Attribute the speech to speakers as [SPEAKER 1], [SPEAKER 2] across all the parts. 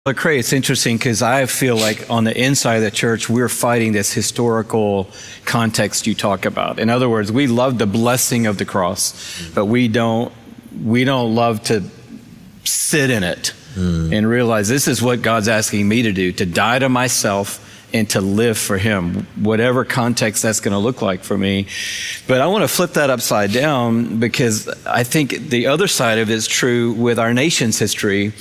[SPEAKER 1] Lecrae, it's interesting because I feel like on the inside of the church, we're fighting this historical context you talk about. In other words, we love the blessing of the cross, but we don't love to sit in it and realize this is what God's asking me to do, to die to myself and to live for Him, whatever context that's going to look like for me. But I want to flip that upside down because I think the other side of it is true with our nation's history.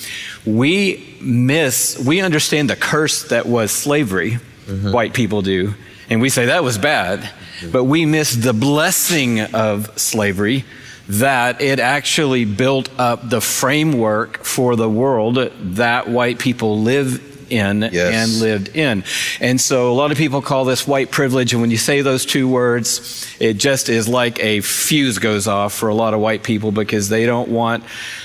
[SPEAKER 1] We understand the curse that was slavery, white people do, and we say that was bad, but we miss the blessing of slavery, that it actually built up the framework for the world that white people live in and lived in. And so a lot of people call this white privilege, and when you say those two words, it just is like a fuse goes off for a lot of white people because they don't want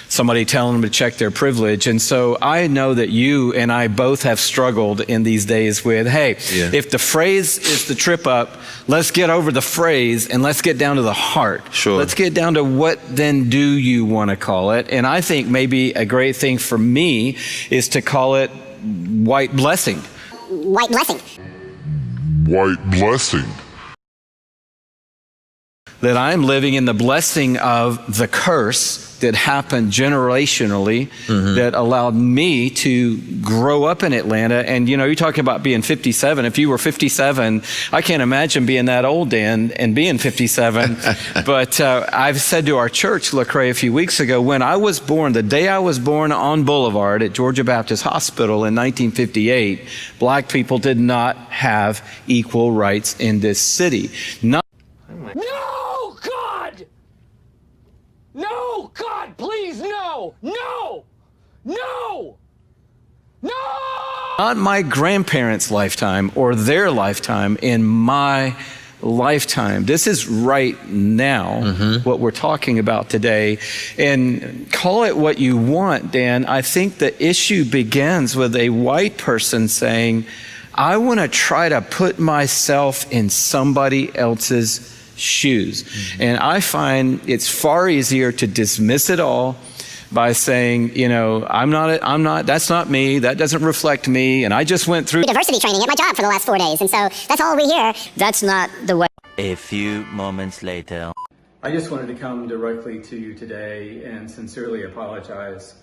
[SPEAKER 1] somebody telling them to check their privilege. And so I know that you and I both have struggled in these days with, hey, if the phrase is the trip up, let's get over the phrase and let's get down to the heart.
[SPEAKER 2] Sure.
[SPEAKER 1] Let's get down to what then do you want to call it? And I think maybe a great thing for me is to call it white blessing.
[SPEAKER 3] White blessing.
[SPEAKER 4] White blessing.
[SPEAKER 1] That I'm living in the blessing of the curse that happened generationally that allowed me to grow up in Atlanta. And, you know, you're talking about being 57. If you were 57, I can't imagine being that old, Dan, and being 57. But I've said to our church, Lecrae, a few weeks ago, when I was born, the day I was born on Boulevard at Georgia Baptist Hospital in 1958, black people did not have equal rights in this city.
[SPEAKER 5] No, God! No, God, please, no! No! No! No!
[SPEAKER 1] Not my grandparents' lifetime or their lifetime, in my lifetime. This is right now what we're talking about today. And call it what you want, Dan. I think the issue begins with a white person saying, I want to try to put myself in somebody else's shoes. And I find it's far easier to dismiss it all by saying, you know, that's not me, that doesn't reflect me, and I just went through
[SPEAKER 3] Diversity training at my job for the last 4 days, and so that's all we hear. That's not the way.
[SPEAKER 6] A few moments later.
[SPEAKER 1] I just wanted to come directly to you today and sincerely apologize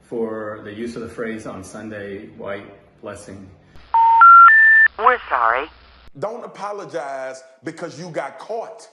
[SPEAKER 1] for the use of the phrase on Sunday, white blessing.
[SPEAKER 7] We're sorry.
[SPEAKER 8] Don't apologize because you got caught.